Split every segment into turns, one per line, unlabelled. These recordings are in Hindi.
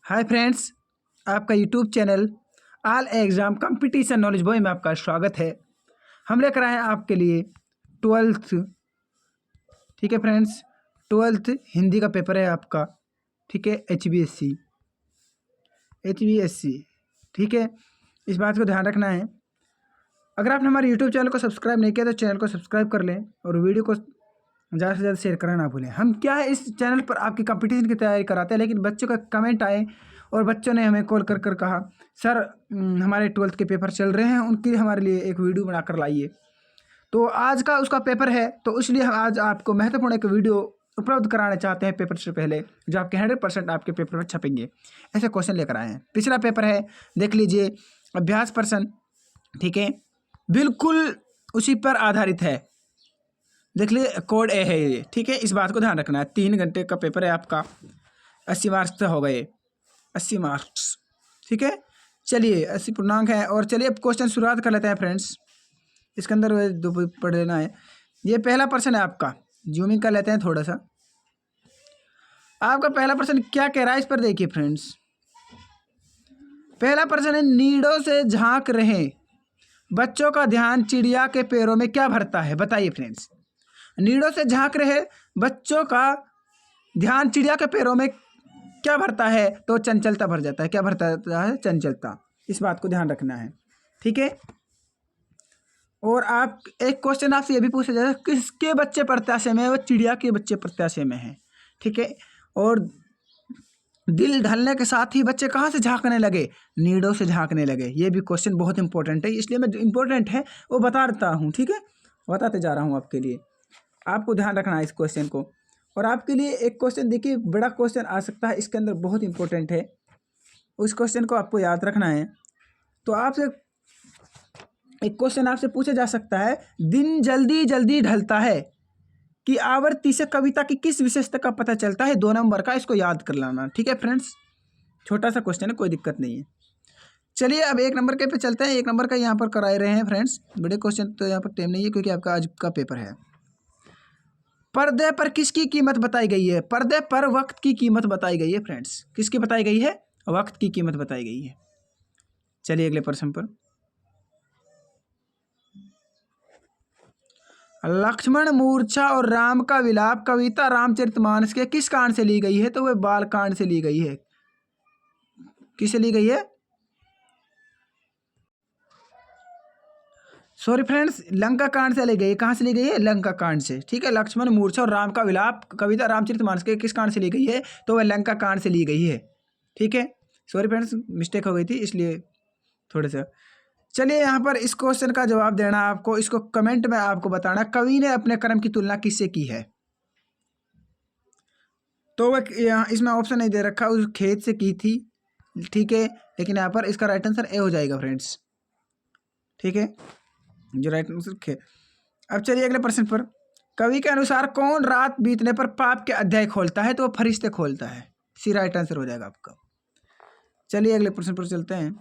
हाय फ्रेंड्स, आपका YouTube channel all exam competition knowledge boy में आपका स्वागत है। हम लेकर आए हैं आपके लिए 12th। ठीक है फ्रेंड्स, 12th हिंदी का पेपर है आपका। ठीक है, एच बी एस सी। ठीक है, इस बात को ध्यान रखना है। अगर आपने हमारे यूट्यूब चैनल को सब्सक्राइब नहीं किया तो चैनल को सब्सक्राइब कर लें और वीडियो को ज़्यादा से ज़्यादा शेयर करना ना भूलें। हम क्या है, इस चैनल पर आपकी कंपटीशन की तैयारी कराते हैं, लेकिन बच्चों का कमेंट आए और बच्चों ने हमें कॉल कर कहा, सर हमारे 12th के पेपर चल रहे हैं, उनके लिए हमारे लिए एक वीडियो बनाकर लाइए। तो आज का उसका पेपर है, तो इसलिए हम आज आपको महत्वपूर्ण एक वीडियो उपलब्ध कराना चाहते हैं पेपर से पहले, जो आपके 100% आपके पेपर में छपेंगे। ऐसे क्वेश्चन लेकर आए हैं। पिछला पेपर है, देख लीजिए, अभ्यास प्रश्न। ठीक है, बिल्कुल उसी पर आधारित है। देख लीजिए, कोड ए है ये। ठीक है, इस बात को ध्यान रखना है। 3 घंटे का पेपर है आपका, 80 मार्क्स हो गए, 80 मार्क्स। ठीक है, चलिए 80 पूर्णांक है। और चलिए अब क्वेश्चन शुरुआत कर लेते हैं फ्रेंड्स। इसके अंदर दो पढ़ लेना है। ये पहला प्रश्न है आपका, जूमिंग कर लेते हैं थोड़ा सा। आपका पहला प्रश्न क्या कह रहा है, इस पर देखिए फ्रेंड्स। पहला प्रश्न है, नीडों से झांक रहे बच्चों का ध्यान चिड़िया के पैरों में क्या भरता है? बताइए फ्रेंड्स। नीडों से झांक रहे बच्चों का ध्यान चिड़िया के पैरों में क्या भरता है? तो चंचलता भर जाता है। क्या भरता है? चंचलता। इस बात को ध्यान रखना है। ठीक है, और आप एक क्वेश्चन आपसे ये भी पूछा जाए, किसके बच्चे प्रत्याशय में है? वो चिड़िया के बच्चे प्रत्याशय में है। ठीक है, और दिल ढलने के साथ ही बच्चे कहाँ से झांकने लगे? नीडों से झांकने लगे। ये भी क्वेश्चन बहुत इंपॉर्टेंट है, इसलिए मैं जो इंपॉर्टेंट है वो बता देता हूँ। ठीक है, बताते जा रहा हूँ आपके लिए, आपको ध्यान रखना है इस क्वेश्चन को। और आपके लिए एक क्वेश्चन देखिए, बड़ा क्वेश्चन आ सकता है, इसके अंदर बहुत इंपॉर्टेंट है, उस क्वेश्चन को आपको याद रखना है। तो आपसे एक क्वेश्चन आपसे पूछा जा सकता है, दिन जल्दी जल्दी ढलता है कि आवृत्ति से कविता की किस विशेषता का पता चलता है? 2 नंबर का, इसको याद कर लाना। ठीक है फ्रेंड्स, छोटा सा क्वेश्चन है, कोई दिक्कत नहीं है। चलिए अब 1 नंबर के पे चलते हैं। 1 नंबर का यहाँ पर कराए रहे हैं फ्रेंड्स। बड़े क्वेश्चन तो यहाँ पर टाइम नहीं है, क्योंकि आपका आज का पेपर है। पर्दे पर किसकी कीमत बताई गई है? पर्दे पर वक्त की कीमत बताई गई है फ्रेंड्स। किसकी बताई गई है? वक्त की कीमत बताई गई है। चलिए अगले प्रश्न पर। लक्ष्मण मूर्छा और राम का विलाप कविता रामचरितमानस के किस कांड से ली गई है? तो वह बाल कांड से ली गई है। किससे ली गई है? सॉरी फ्रेंड्स, लंका कांड से ली गई है। कहाँ से ली गई है? लंका कांड से। ठीक है, लक्ष्मण मूर्छा और राम का विलाप कविता रामचरितमानस के किस कांड से ली गई है? तो वह लंका कांड से ली गई है। ठीक है, सॉरी फ्रेंड्स, मिस्टेक हो गई थी, इसलिए थोड़ा सा। चलिए यहाँ पर इस क्वेश्चन का जवाब देना आपको, इसको कमेंट में आपको बताना, कवि ने अपने कर्म की तुलना किससे की है? तो वह यहाँ इसमें ऑप्शन नहीं दे रखा, उस खेत से की थी। ठीक है, लेकिन यहाँ पर इसका राइट आंसर ए हो जाएगा फ्रेंड्स। ठीक है, जो राइट आंसर खेत। अब चलिए अगले प्रश्न पर। कवि के अनुसार कौन रात बीतने पर पाप के अध्याय खोलता है? तो वो फरिश्ते खोलता है। सी राइट आंसर हो जाएगा आपका। चलिए अगले प्रश्न पर चलते हैं।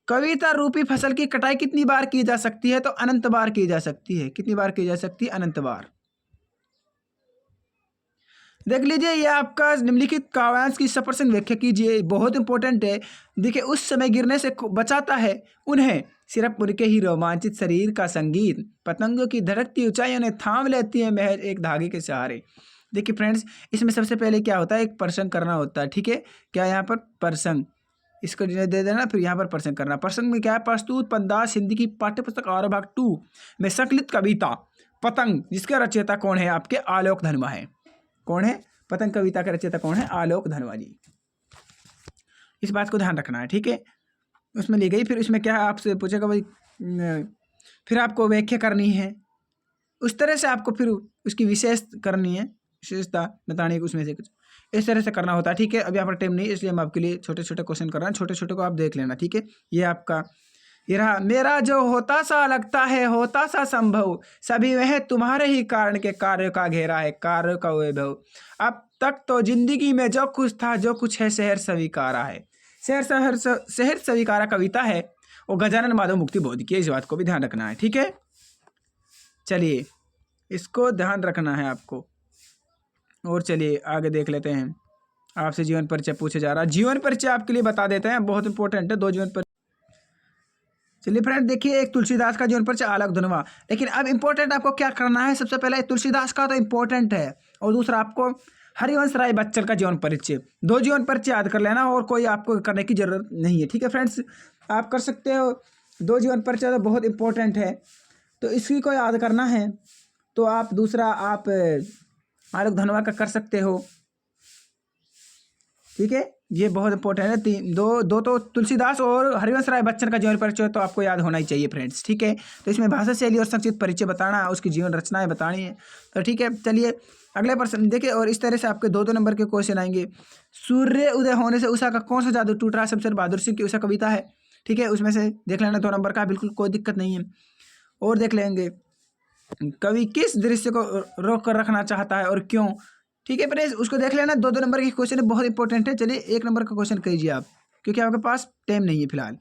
कविता रूपी फसल की कटाई कितनी बार की जा सकती है? तो अनंत बार की जा सकती है। कितनी बार की जा सकती है? अनंत बार। देख लीजिए, ये आपका निम्नलिखित काव्यांश की सप्रशन व्याख्या कीजिए, बहुत इंपॉर्टेंट है। देखिए, उस समय गिरने से बचाता है उन्हें सिर्फ उनके ही रोमांचित शरीर का संगीत, पतंगों की धड़कती ऊंचाई उन्हें थाम लेती है महज एक धागे के सहारे। देखिए फ्रेंड्स, इसमें सबसे पहले क्या होता है? एक प्रसंग करना होता है। ठीक है, क्या यहाँ पर प्रसंग, इसको दे देना, फिर यहाँ पर प्रसंग करना। प्रसंग में क्या है? प्रस्तुत पद्मदास हिंदी की पाठ्यपुस्तक और भाग 2 में संकलित कविता पतंग, जिसका रचयिता कौन है? आपके आलोक धनवा है। कौन है? पतंग कविता का रचयिता कौन है? आलोक धनवा जी। इस बात को ध्यान रखना है। ठीक है, उसमें ली गई। फिर इसमें क्या है, आपसे पूछेगा भाई, फिर आपको व्याख्या करनी है, उस तरह से आपको फिर उसकी विशेष करनी है, विशेषता बतानी है, उसमें से कुछ इस तरह से करना होता है। ठीक है, अब यहाँ पर टाइम नहीं, इसलिए हम आपके लिए छोटे छोटे क्वेश्चन कर रहे हैं। छोटे छोटे को आप देख लेना। ठीक है, ये आपका ये रहा। मेरा जो होता सा लगता है होता सा संभव, सभी वह तुम्हारे ही कारण के कार्य का घेरा है, कार्य का वैभव। अब तक तो जिंदगी में जो कुछ था जो कुछ है शहर स्वीकारा है। शहर स्वीकारा कविता है, वो गजानन माधव मुक्ति बोध की है। इस बात को भी ध्यान रखना है। ठीक है, चलिए इसको ध्यान रखना है आपको। और चलिए आगे देख लेते हैं। आपसे जीवन परिचय पूछा जा रहा है। जीवन परिचय आपके लिए बता देते हैं, बहुत इंपॉर्टेंट है, 2 जीवन परिचय। चलिए फ्रेंड देखिए, एक तुलसीदास का जीवन परिचय अलग धुनवा। लेकिन अब इंपॉर्टेंट आपको क्या करना है, सबसे पहले तुलसीदास का तो इंपॉर्टेंट है, और दूसरा आपको हरिवंश राय बच्चन का जीवन परिचय। 2 जीवन परिचय याद कर लेना, और कोई आपको करने की जरूरत नहीं है। ठीक है फ्रेंड्स, आप कर सकते हो। 2 जीवन परिचय तो बहुत इंपॉर्टेंट है, तो इसकी को याद करना है तो आप दूसरा आप आलोक धनवा का कर सकते हो। ठीक है, ये बहुत इंपॉर्टेंट है। दो तो तुलसीदास और हरिवंश राय बच्चन का जीवन परिचय तो आपको याद होना ही चाहिए फ्रेंड्स। ठीक है, तो इसमें भाषा शैली और संक्षिप्त परिचय बताना है, उसकी जीवन रचनाएं बतानी है। तो ठीक है, चलिए अगले प्रश्न देखिए। और इस तरह से आपके 2-2 नंबर के क्वेश्चन आएंगे। सूर्य उदय होने से उषा का कौन सा जादू टूट रहा है? शमशेर बहादुर सिंह की उषा कविता है। ठीक है, उसमें से देख लेना 2 नंबर का, बिल्कुल कोई दिक्कत नहीं है। और देख लेंगे कवि किस दृश्य को रोक कर रखना चाहता है और क्यों। ठीक है फ्रेंड्स, उसको देख लेना। 2-2 नंबर के क्वेश्चन बहुत इंपॉर्टेंट है। चलिए 1 नंबर का क्वेश्चन कीजिए आप, क्योंकि आपके पास टाइम नहीं है फिलहाल।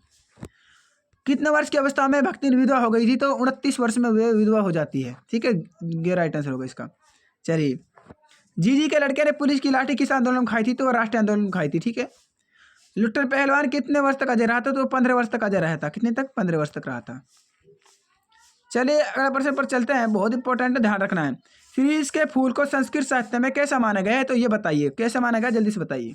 कितने वर्ष की अवस्था में भक्ति विधवा हो गई थी? तो 29 वर्ष में वे विधवा हो जाती है। ठीक है, ये राइट आंसर होगा इसका। चलिए, जीजी के लड़के ने पुलिस की लाठी किस आंदोलन में खाई थी? तो राष्ट्रीय आंदोलन में खाई थी। ठीक है, लुट्टर पहलवान कितने वर्ष तक अजय रहा था? तो 15 वर्ष तक अजय रहा था। कितने तक? 15 वर्ष तक रहा था। चलिए अगले प्रश्न पर चलते हैं, बहुत इंपॉर्टेंट है, ध्यान रखना है। शिरीष के फूल को संस्कृत साहित्य में कैसा माना गया है? तो ये बताइए कैसे माना गया, जल्दी से बताइए।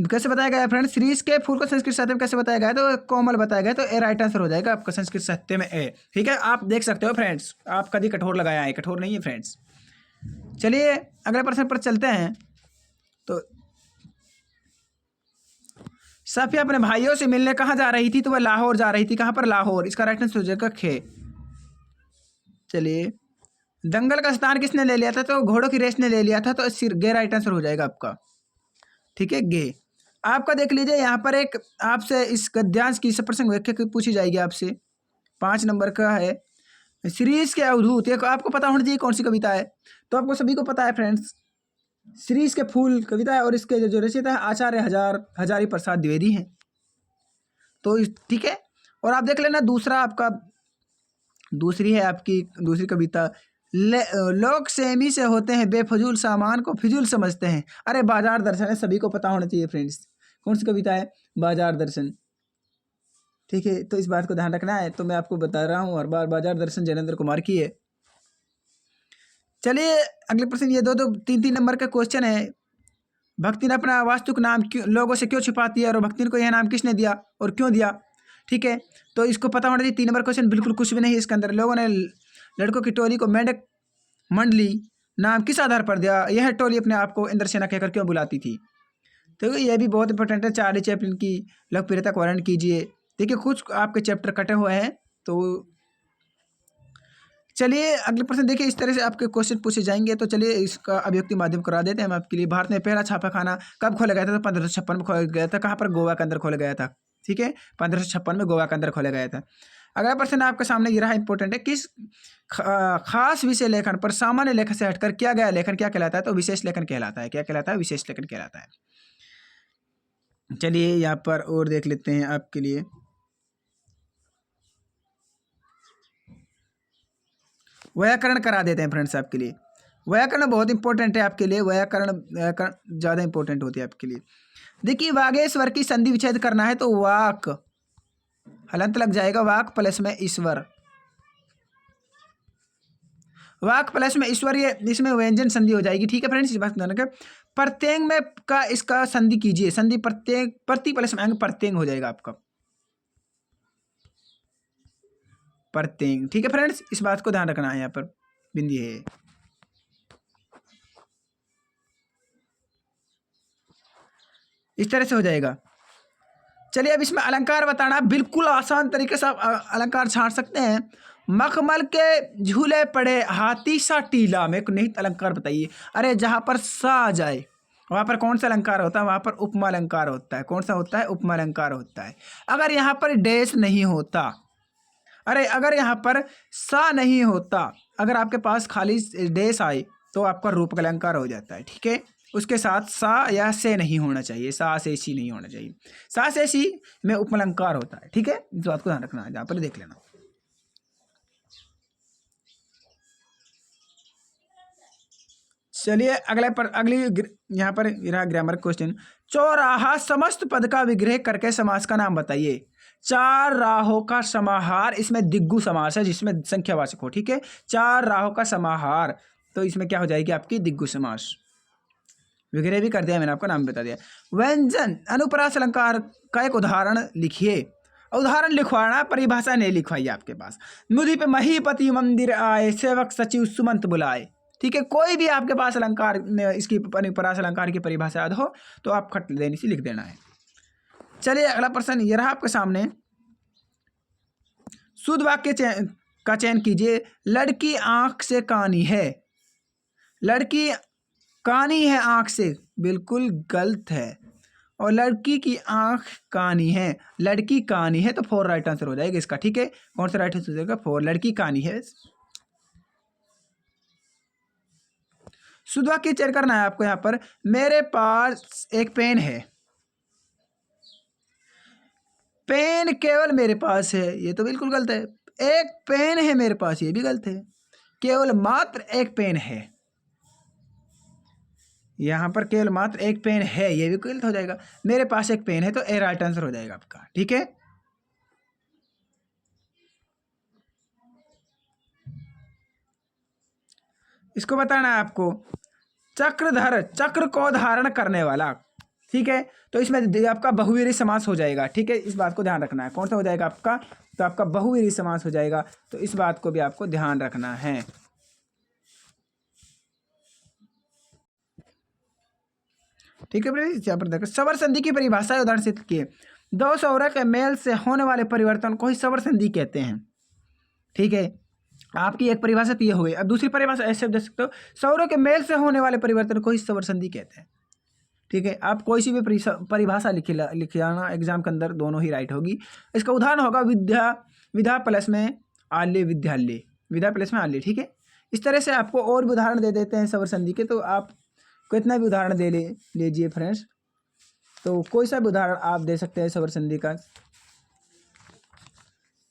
कैसे बताया गया है फ्रेंड्स? शिरीष के फूल को संस्कृत साहित्य में कैसे बताया गया है? तो कोमल बताया गया है। तो ए राइट आंसर हो जाएगा आपका, संस्कृत साहित्य में ए। ठीक है, आप देख सकते हो फ्रेंड्स, आप कभी कठोर लगाया है, कठोर नहीं है फ्रेंड्स। चलिए अगले प्रश्न पर चलते हैं। तो सफिया अपने भाइयों से मिलने कहाँ जा रही थी? तो वह लाहौर जा रही थी। कहाँ पर? लाहौर। इसका राइट आंसर हो जाएगा खे। चलिए, दंगल का स्थान किसने ले लिया था? तो घोड़ों की रेस ने ले लिया था। तो गे राइट आंसर हो जाएगा आपका। ठीक है, गे। आपका देख लीजिए, यहाँ पर एक आपसे इस गद्यांश की प्रसंग व्याख्या पूछी जाएगी आपसे, 5 नंबर का है। शिरीष के अवधूत, एक आपको पता होना चाहिए कौन सी कविता है। तो आपको सभी को पता है फ्रेंड्स, शिरीष के फूल कविता है, और इसके जो रचयिता है आचार्य हजारी प्रसाद द्विवेदी हैं। तो ठीक है, और आप देख लेना दूसरा आपका, दूसरी है आपकी दूसरी कविता, लोग सेमी से होते हैं बेफजूल, सामान को फिजूल समझते हैं। अरे बाजार दर्शन है, सभी को पता होना चाहिए फ्रेंड्स। कौन सी कविता है? बाजार दर्शन। ठीक है, तो इस बात को ध्यान रखना है, तो मैं आपको बता रहा हूँ हर बार। बाजार दर्शन जैनेन्द्र कुमार की है। चलिए अगले प्रश्न, ये 2-3 नंबर का क्वेश्चन है। भक्ति ने अपना वास्तविक नाम क्यों लोगों से क्यों छिपाती है, और भक्ति को यह नाम किसने दिया और क्यों दिया? ठीक है, तो इसको पता होना चाहिए। 3 नंबर क्वेश्चन बिल्कुल कुछ भी नहीं है इसके अंदर। लोगों ने लड़कों की टोली को मेंढक मंडली नाम किस आधार पर दिया? यह टोली अपने आप को इंद्रसेना कहकर क्यों बुलाती थी? तो यह भी बहुत इंपॉर्टेंट है। चार्ली चैपलिन की लोकप्रियता का वर्णन कीजिए। देखिए कुछ आपके चैप्टर कटे हुए हैं, तो चलिए अगले प्रश्न देखिए। इस तरह से आपके क्वेश्चन पूछे जाएंगे। तो चलिए इसका अभिव्यक्ति माध्यम करा देते हैं हम आपके लिए। भारत में पहला छापा खाना कब खोला गया था? तो 1556 में खोला गया था। कहाँ पर? गोवा के अंदर खोला गया था। ठीक है, 1556 में गोवा के अंदर खोला गया था। अगला प्रश्न आपके सामने ये रहा, इंपॉर्टेंट है। किस खास विषय लेखन पर सामान्य लेखन से हटकर किया गया लेखन क्या कहलाता है? तो विशेष लेखन कहलाता है। क्या कहलाता है? विशेष लेखन कहलाता है। चलिए यहाँ पर और देख लेते हैं आपके लिए। व्याकरण करा देते हैं फ्रेंड्स आपके लिए। व्याकरण बहुत इंपॉर्टेंट है आपके लिए। व्याकरण ज़्यादा इंपॉर्टेंट होती है आपके लिए। देखिए, वागेश्वर की संधि विच्छेद करना है तो वाक, हलंत लग जाएगा, वाक प्लस में ईश्वर। वाक प्लस में ईश्वर, ये इसमें व्यंजन संधि हो जाएगी। ठीक है फ्रेंड्स, इस बात ध्यान रखें। प्रत्यंग में का इसका संधि कीजिए। संधि प्रत्येक, प्रति प्लस में अंग प्रत्यंग हो जाएगा आपका, प्रत्यंग। ठीक है फ्रेंड्स, इस बात को ध्यान रखना है, यहाँ पर बिंदी है। इस तरह से हो जाएगा। चलिए अब इसमें अलंकार बताना, बिल्कुल आसान तरीके से आप अलंकार छांट सकते हैं। मखमल के झूले पड़े हाथी सा टीला में एक निहित अलंकार बताइए। अरे जहाँ पर सा आ जाए वहाँ पर कौन सा अलंकार होता है? वहाँ पर उपमा अलंकार होता है। कौन सा होता है? उपमा अलंकार होता है। अगर यहाँ पर डैश नहीं होता, अरे अगर यहाँ पर सा नहीं होता, अगर आपके पास खाली डैश आए तो आपका रूपक अलंकार हो जाता है। ठीक है, उसके साथ सा या से नहीं होना चाहिए, सा से सी नहीं होना चाहिए। सा से सी में उपमलंकार होता है। ठीक है, इस बात को ध्यान रखना है, जहाँ पर देख लेना। चलिए अगली यहाँ पर रहा ग्रामर क्वेश्चन। चौराहा समस्त पद का विग्रह करके समास का नाम बताइए। चार राहों का समाहार, इसमें दिग्गु समास है जिसमें संख्यावाचक हो, ठीक है। चार राहों का समाहार, तो इसमें क्या हो जाएगी आपकी दिग्गु समास। विग्रह भी कर दिया मैंने, आपको नाम बता दिया। व्यंजन अनुप्रास अलंकार का एक उदाहरण लिखिए। उदाहरण लिखवाना, परिभाषा नहीं लिखवाई आपके पास। मुझी पे महीपति मंदिर आए, सेवक सचिव सुमंत बुलाए, ठीक है। कोई भी आपके पास अलंकार, इसकी अनुप्रास अलंकार की परिभाषा याद हो तो आप खट देने से लिख देना है। चलिए अगला प्रश्न ये रहा आपके सामने। शुद्ध वाक्य का चयन कीजिए। लड़की आंख से कानी है। लड़की कानी है आंख से, बिल्कुल गलत है। और लड़की की आंख कानी है, लड़की कानी है, तो 4 राइट आंसर हो जाएगा इसका, ठीक है। कौन सा राइट आंसर हो जाएगा? 4, लड़की कानी है। शुद्ध वाक्य चयन करना है आपको। यहाँ पर मेरे पास एक पेन है। पेन केवल मेरे पास है, ये तो बिल्कुल गलत है। एक पेन है मेरे पास, ये भी गलत है। केवल मात्र एक पेन है, यहाँ पर केवल मात्र एक पेन है, ये भी गलत हो जाएगा। मेरे पास एक पेन है, तो ए राइट आंसर हो जाएगा आपका, ठीक है। इसको बताना है आपको। चक्रधर, चक्र को धारण करने वाला, ठीक है। तो इसमें आपका बहुवीरी समास हो जाएगा, ठीक है। इस बात को ध्यान रखना है। कौन सा हो जाएगा आपका? तो आपका बहुवीरी समास हो जाएगा, तो इस बात को भी आपको ध्यान रखना है। ठीक है, यहाँ पर देखो सवर संधि की परिभाषा उदाहरण से लिखिए। दो सौरों के मेल से होने वाले परिवर्तन को ही सवर संधि कहते हैं, ठीक है। आपकी एक परिभाषा तो ये हो गई। अब दूसरी परिभाषा ऐसे देख सकते हो, सौरों के मेल से होने वाले परिवर्तन को ही सवर संधि कहते हैं, ठीक है। आप कोई सी भी परिभाषा लिख जाना एग्जाम के अंदर, दोनों ही राइट होगी। इसका उदाहरण होगा विधा प्लस में आल्य विद्यालय, विधा प्लस में आल्य, ठीक है। इस तरह से आपको और भी उदाहरण दे देते हैं सवर संधि के, तो आप कितना भी उदाहरण दे लीजिए फ्रेंड्स। तो कोई सा भी उदाहरण आप दे सकते हैं सवर संधि का।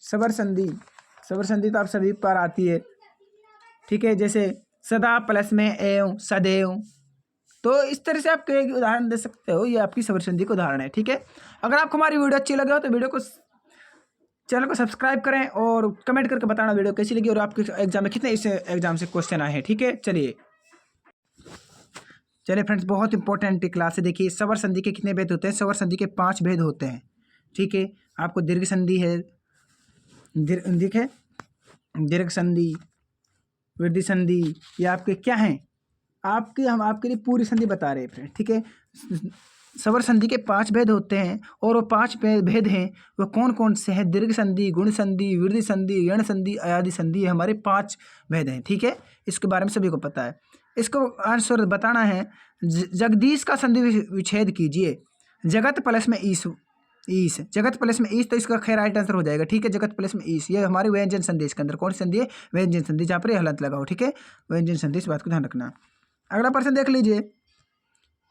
सवर संधि तो आप सभी पर आती है, ठीक है। जैसे सदा प्लस में एवं, सदैव, तो इस तरह से आप कई उदाहरण दे सकते हो। ये आपकी सवर संधि का उदाहरण है, ठीक है। अगर आपको हमारी वीडियो अच्छी लगे हो तो वीडियो को, चैनल को सब्सक्राइब करें और कमेंट करके बताना वीडियो कैसी लगी और आपके एग्जाम में कितने इस एग्जाम से क्वेश्चन आए हैं, ठीक है। चलिए फ्रेंड्स, बहुत इंपॉर्टेंट क्लास है। देखिए सवर संधि के कितने भेद होते हैं? सवर संधि के 5 भेद होते हैं, ठीक है। आपको दीर्घ संधि है, दीर्घ संधि, वृद्धि संधि, ये आपके क्या हैं? हम आपके लिए पूरी संधि बता रहे हैं फ्रेंड, ठीक है। सवर संधि के 5 भेद होते हैं, और वो 5 भेद हैं वो कौन कौन से हैं? दीर्घ संधि, गुण संधि, वृद्धि संधि, ऋण संधि, अयादि संधि, ये हमारे 5 भेद हैं, ठीक है। इसके बारे में सभी को पता है। इसको आंसर बताना है। जगदीश का संधि विच्छेद कीजिए। जगत प्लस में ईस, जगत प्लस में ईस, तो इसका खैर राइट आंसर हो जाएगा, ठीक है। जगत प्लस में ईस, ये हमारी व्यंजन संधि, इसके अंदर कौन सी संधि है? व्यंजन संधि, जहाँ पर हलंत लगाओ, ठीक है। व्यंजन संधि, इस बात को ध्यान रखना। अगला प्रश्न देख लीजिए।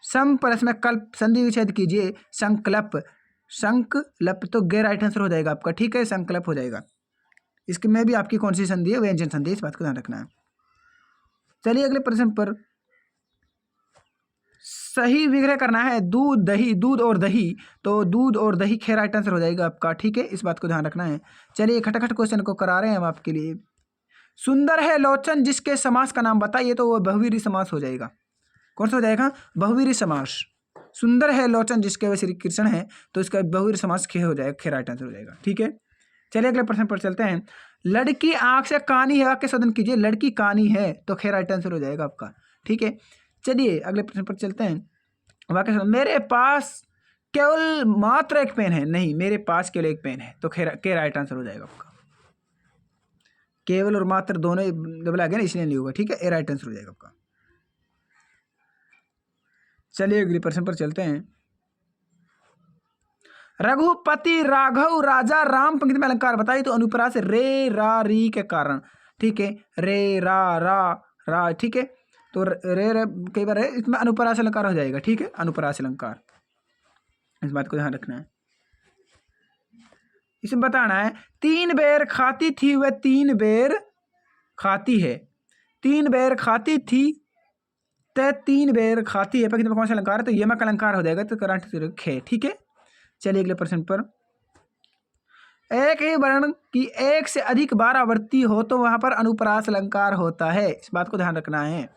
सम प्लस में कल्प संधि विच्छेद कीजिए। संकल्प, तो गैर राइट आंसर हो जाएगा आपका, ठीक है। संकल्प हो जाएगा। इसके में भी आपकी कौन सी संधि है? व्यंजन संधि, इस बात को ध्यान रखना है। चलिए अगले प्रश्न पर सही विग्रह करना है। दूध और दही, तो दूध और दही खैर राइट आंसर हो जाएगा आपका, ठीक है। इस बात को ध्यान रखना है। चलिए खटाखट क्वेश्चन को करा रहे हैं हम आपके लिए। सुंदर है लोचन जिसके समास का नाम बताइए, तो वो बहुवीरी समास हो जाएगा। कौन सा हो जाएगा? बहुवीरी समास। सुंदर है लोचन जिसके वह श्री कृष्ण है, तो इसका बहुवीरी समास खे हो जाएगा, खैर राइट आंसर हो जाएगा, ठीक है। चलिए अगले प्रश्न पर चलते हैं। लड़की आंख से कानी है, वाक्य शोधन कीजिए। लड़की कानी है, तो खैर राइट आंसर हो जाएगा आपका, ठीक है। चलिए अगले प्रश्न पर चलते हैं। वाक्य शोधन, मेरे पास केवल मात्र एक पेन है। नहीं, मेरे पास केवल एक पेन है, तो खैर राइट आंसर हो जाएगा आपका। केवल और मात्र दोनों डबल आ गया ना, इसलिए नहीं होगा, ठीक है। ए राइट आंसर हो जाएगा आपका। चलिए अगले प्रश्न पर चलते हैं। रघुपति राघव राजा राम पंक्ति में अलंकार बताइए, तो अनुप्रास रे रा री के कारण, ठीक है। रे रा रा, ठीक है। तो रे कई बार है, इसमें अनुप्रास अलंकार हो जाएगा, ठीक है। अनुप्रास अलंकार, इस बात को ध्यान रखना है। इसमें बताना है 3 बेर खाती थी वह 3 बेर खाती है। 3 बेर खाती थी तय 3 बेर खाती है पंक्ति में कौन सा अलंकार है? तो यमक अलंकार हो जाएगा, तो करंट खे। ठीक है, चलिए अगले प्रश्न पर। एक ही वर्ण की एक से अधिक बार आवृत्ति हो तो वहां पर अनुप्रास अलंकार होता है। इस बात को ध्यान रखना है।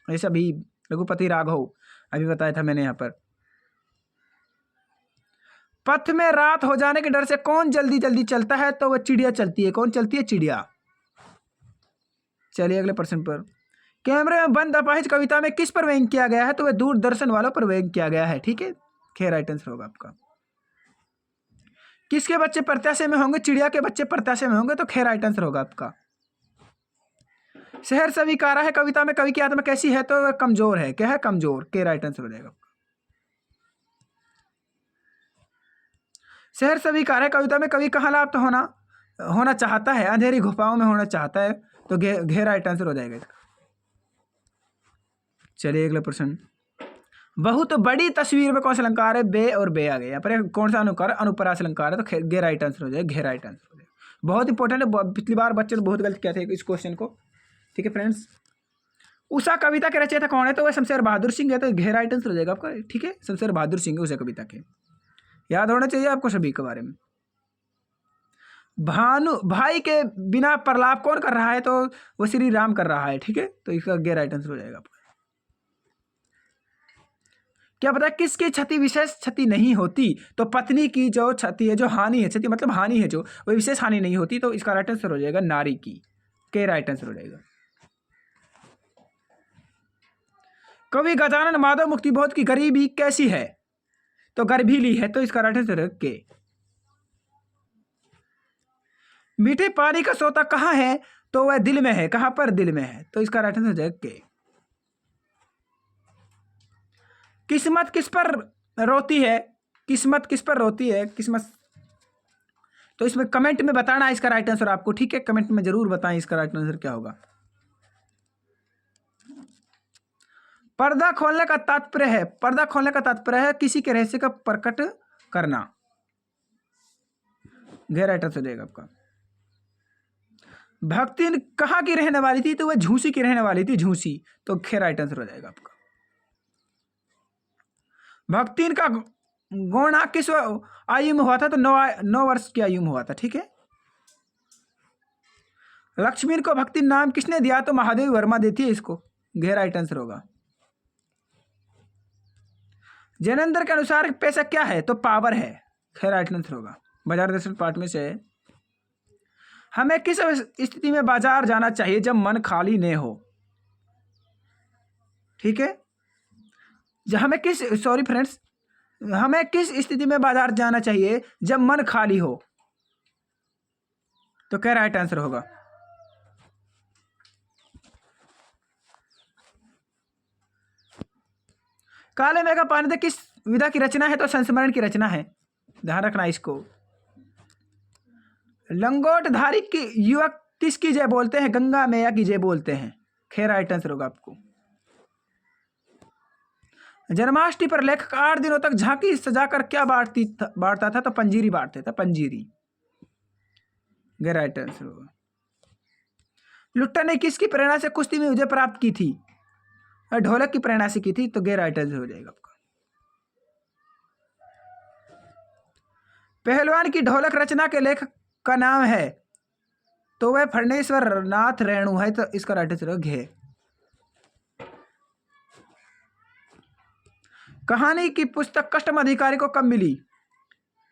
जैसे अभी रघुपति राघव अभी बताया था मैंने यहाँ पर। पथ में रात हो जाने के डर से कौन जल्दी जल्दी चलता है? तो वह चिड़िया चलती है। कौन चलती है? चिड़िया। चलिए अगले प्रश्न पर। कैमरे में बंद अपाहिज कविता में किस पर व्यंग्य किया गया है? तो वह दूरदर्शन वालों पर व्यंग्य किया गया है। ठीक है, खे राइट आंसर होगा आपका। किसके बच्चे प्रत्याशय में होंगे? चिड़िया के बच्चे प्रत्याशय में होंगे, तो खे राइट आंसर होगा आपका। शहर स्वीकारा है कविता में कवि की आत्मा कैसी है? तो वह कमजोर है। क्या है? कमजोर। के राइट आंसर हो जाएगा। शहर स्वीकार है कविता में कवि कहाँ लाप्त होना चाहता है? अंधेरी गुफाओं में होना चाहता है, तो घे राइट आंसर हो जाएगा इसका। चलिए अगला प्रश्न। बहुत बड़ी तस्वीर में कौन सा अलंकार है? बे और बे आ गए। यहाँ पर कौन सा अलंकार है? अनुप्रास अलंकार है, तो घे राइट आंसर हो जाएगा। घे राइट आंसर हो जाएगा। बहुत इंपॉर्टेंट है, पिछली बार बच्चे ने बहुत गलत किया था इस क्वेश्चन को। ठीक है फ्रेंड्स, उषा कविता के रचयिता कौन है? तो वह शमशेर बहादुर सिंह है, तो घे राइट आंसर हो जाएगा आपका। ठीक है, शमशेर बहादुर सिंह है उषा कविता के। याद होना चाहिए आपको सभी के बारे में। भाई के बिना प्रलाप कौन कर रहा है? तो वो श्री राम कर रहा है। ठीक है, तो इसका गे राइट आंसर हो जाएगा आपका। क्या पता है किसकी क्षति विशेष क्षति नहीं होती? तो पत्नी की जो क्षति है, जो हानि है, क्षति मतलब हानि है जो, वो विशेष हानि नहीं होती, तो इसका राइट आंसर हो जाएगा नारी की। के राइट आंसर हो जाएगा। कवि गजानन माधव मुक्तिबोध की गरीबी कैसी है? तो गर्भीली है, तो इसका राइट आंसर है के। मीठे पानी का सोता कहाँ है? तो वह दिल में है। कहाँ पर? दिल में है, तो इसका राइट आंसर हो जाएगा के। किस्मत किस पर रोती है? किस्मत किस पर रोती है? किस्मत, तो इसमें कमेंट में बताना है इसका राइट आंसर आपको। ठीक है, कमेंट में जरूर बताएं इसका राइट आंसर क्या होगा। पर्दा खोलने का तात्पर्य है, पर्दा खोलने का तात्पर्य है किसी के रहस्य का प्रकट करना। राइट आंसर हो जाएगा आपका। भक्ति कहाँ की रहने वाली थी? तो वह झूसी की रहने वाली थी, झूसी, तो खे राइट आंसर हो जाएगा आपका। भक्तिन का गौना किस आयु में हुआ था? तो 9 वर्ष की आयु में हुआ था। ठीक है, लक्ष्मी को भक्ति नाम किसने दिया? तो महादेव वर्मा देती है इसको। गे राइट आंसर होगा। जैनेंद्र के अनुसार पैसा क्या है? तो पावर है। खे राइट आंसर होगा। बाजार दर्शन पाठ में से हमें किस स्थिति में बाजार जाना चाहिए? जब मन खाली न हो। ठीक है, हमें किस स्थिति में बाजार जाना चाहिए? जब मन खाली हो, तो क्या राइट आंसर होगा? काले मेघ का पानी दे किस विधा की रचना है? तो संस्मरण की रचना है, ध्यान रखना इसको। लंगोटधारी की युवक किसकी जय बोलते हैं? गंगा मैया की जय बोलते हैं। खे राइट आंसर होगा आपको। जन्माष्टमी पर लेखक 8 दिनों तक झांकी सजाकर क्या बांटता था? तो पंजीरी बांटते थे, पंजीरी। राइट आंसर होगा। लुट्टा ने किसकी प्रेरणा से कुश्ती में विजय प्राप्त की थी? ढोलक की प्रेरणा से की थी, तो राइट आंसर हो जाएगा आपका। पहलवान की ढोलक रचना के लेखक का नाम है? तो वह फर्नेश्वर नाथ रेणु है, तो इसका राइट आंसर होगा घे। कहानी की पुस्तक कष्टम अधिकारी को कब मिली?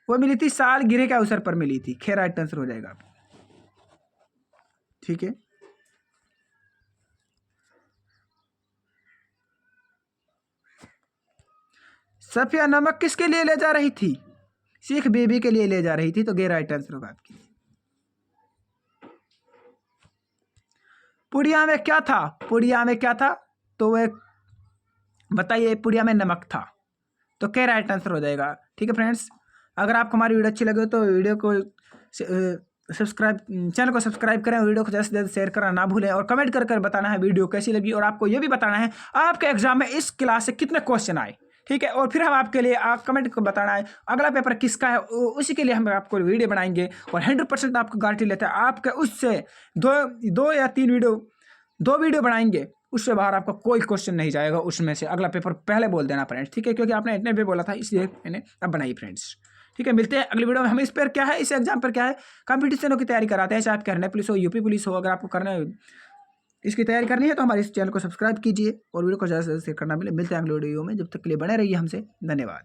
वो मिली थी सालगिरह के अवसर पर मिली थी। खे राइट आंसर हो जाएगा आपको। ठीक है, सफिया नमक किसके लिए ले जा रही थी? सिख बीबी के लिए ले जा रही थी, तो गे राइट आंसर होगा आपकी। पुड़िया में क्या था? पुड़िया में क्या था? तो वह बताइए, पुड़िया में नमक था, तो क्या राइट आंसर हो जाएगा। ठीक है फ्रेंड्स, अगर आपको हमारी वीडियो अच्छी लगे तो वीडियो को चैनल को सब्सक्राइब करें, वीडियो को ज़्यादा से ज़्यादा शेयर करना ना भूलें, और कमेंट कर बताना है वीडियो कैसी लगी, और आपको ये भी बताना है आपके एग्जाम में इस क्लास से कितने क्वेश्चन आए। ठीक है, और फिर हम आपके लिए कमेंट को बताना है अगला पेपर किसका है, उसी के लिए हम आपको वीडियो बनाएंगे, और 100% आपको गारंटी लेते हैं आपके उससे दो या तीन वीडियो बनाएंगे, उससे बाहर आपका कोई क्वेश्चन नहीं जाएगा, उसमें से अगला पेपर पहले बोल देना फ्रेंड्स, ठीक है, क्योंकि आपने इतने भी बोला था इसलिए मैंने अब बनाई फ्रेंड्स। ठीक है, मिलते हैं अगली वीडियो में। हम इस पर क्या है, इस एग्जाम पर क्या है, कंपटीशनों की तैयारी कराते हैं, चाहे आप हरियाणा पुलिस हो, यूपी पुलिस हो। अगर आपको करना है, इसकी तैयारी करनी है तो हमारे इस चैनल को सब्सक्राइब कीजिए और वीडियो को ज़्यादा से ज़्यादा शेयर करना। मिलते हैं अगले वीडियो में, जब तक के लिए बने रहिए हमसे। धन्यवाद।